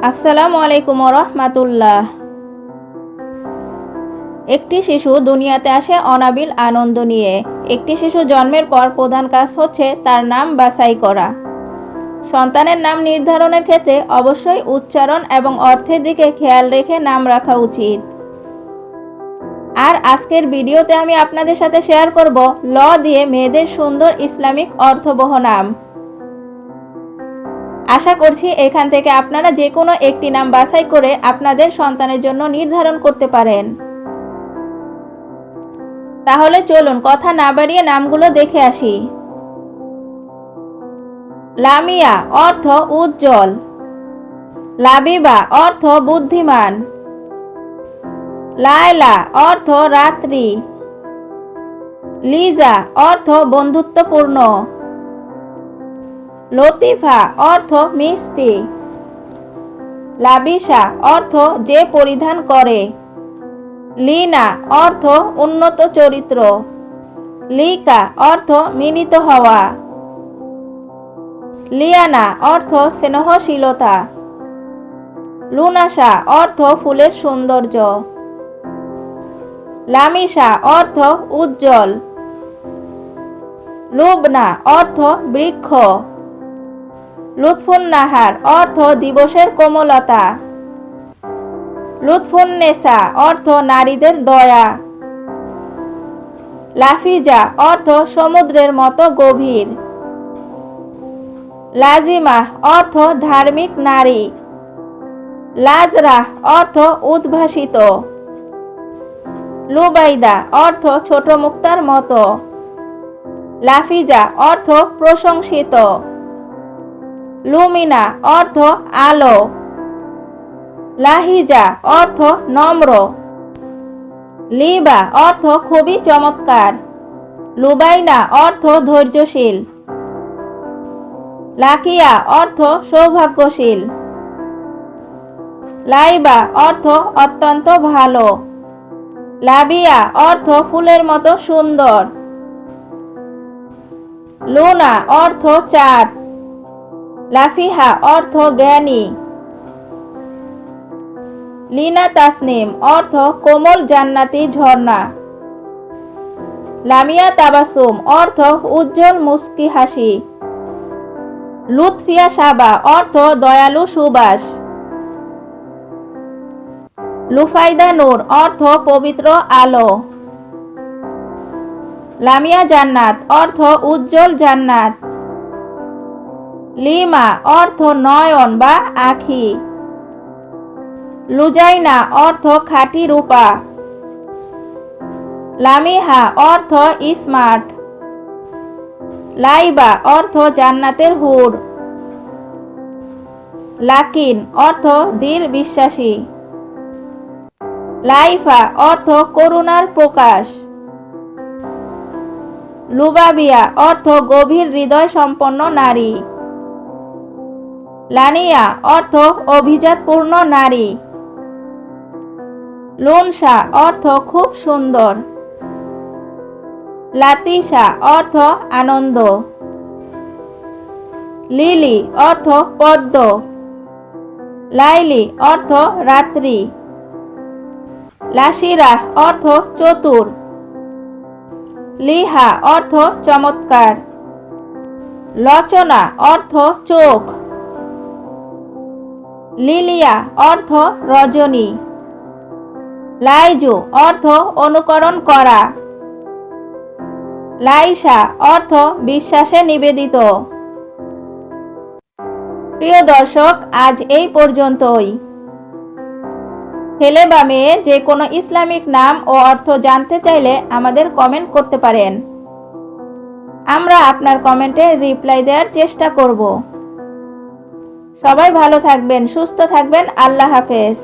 আসসালামু আলাইকুম রাহমাতুল্লাহ। একটি শিশু দুনিয়াতে আসে অনাবিল আনন্দ নিয়ে। একটি শিশু জন্মের পর প্রধান কাজ হচ্ছে তার নাম বাছাই করা। সন্তানের নাম নির্ধারণের ক্ষেত্রে অবশ্যই উচ্চারণ এবং অর্থের দিকে খেয়াল রেখে নাম রাখা উচিত। আর আজকের ভিডিওতে আমি আপনাদের সাথে শেয়ার করব ল দিয়ে মেয়েদের সুন্দর ইসলামিক অর্থবহ নাম। আশা করছি এখান থেকে আপনারা যে কোনো একটি নাম বাছাই করে আপনাদের সন্তানের জন্য নির্ধারণ করতে পারেন। তাহলে চলুন কথা না বাড়িয়ে নামগুলো দেখে আসি। লামিয়া অর্থ উজ্জ্বল। লাবিবা অর্থ বুদ্ধিমান। লায়লা অর্থ রাত্রি। লিজা অর্থ বন্ধুত্বপূর্ণ। লতিফা অর্থ মিষ্টি। লাবিসা অর্থ যে পরিধান করে। লিনা অর্থ উন্নত চরিত্র। লিকা অর্থ মিলিত হওয়া। লিয়ানা অর্থ স্নেহশীলতা। লুনাসা অর্থ ফুলের সৌন্দর্য। লামিসা অর্থ উজ্জ্বল। লুবনা অর্থ বৃক্ষ। লুৎফুন্নাহার অর্থ দিবসের কোমলতা। লুৎফুন্নেসা অর্থ নারীদের দয়া। লাফিজা অর্থ সমুদ্রের মতো গভীর। লাজিমা অর্থ ধার্মিক নারী। লাজরাহ অর্থ উদ্ভাসিত। লুবাইদা অর্থ ছোট মুক্তার মতো। লাফিজা অর্থ প্রশংসিত। লুমিনা অর্থ আলো। লাহিজা অর্থ নম্র। লিবা অর্থ খুবই চমৎকার। লুবাইনা অর্থ ধৈর্যশীল। লাকিয়া অর্থ সৌভাগ্যশীল। লাইবা অর্থ অত্যন্ত ভালো। লাবিয়া অর্থ ফুলের মতো সুন্দর। লুনা অর্থ চাঁদ। লাফিহা অর্থ জ্ঞানী। লিনা তাসনিম অর্থ কোমল জান্নাতি ঝর্ণা। লামিয়া তাবাসুম অর্থ উজ্জ্বল মুস্কি হাসি। লুৎফিয়া সাবা অর্থ দয়ালু সুবাস। লুফাইদা নূর অর্থ পবিত্র আলো। লামিয়া জান্নাত অর্থ উজ্জ্বল জান্নাত। লিমা অর্থ নয়ন বা আখি। লুজাইনা অর্থ খাঁটি রূপা। লামিহা অর্থ স্মার্ট। লাইবা অর্থ জান্নাতের হুর। লাকিন অর্থ দৃঢ় বিশ্বাসী। লাইফা অর্থ করুণার প্রকাশ। লুবাবিয়া অর্থ গভীর হৃদয় সম্পন্ন নারী। লানিয়া অর্থ অভিজাতপূর্ণ নারী। লুনসা অর্থ খুব সুন্দর। লাতিসা অর্থ আনন্দ। লিলি অর্থ পদ্ম। লাইলি অর্থ রাত্রি। লাশিরা অর্থ চতুর। লিহা অর্থ চমৎকার। লচনা অর্থ চোখ। লিলিয়া অর্থ রজনী। লাইজু অর্থ অনুকরণ করা। লাইসা অর্থ বিশ্বাসে নিবেদিত। প্রিয় দর্শক, আজ এই পর্যন্তই। ছেলে বা মেয়ে যে কোনো ইসলামিক নাম ও অর্থ জানতে চাইলে আমাদের কমেন্ট করতে পারেন। আমরা আপনার কমেন্টে রিপ্লাই দেওয়ার চেষ্টা করব। সবাই ভালো থাকবেন, সুস্থ থাকবেন। আল্লাহ হাফেজ।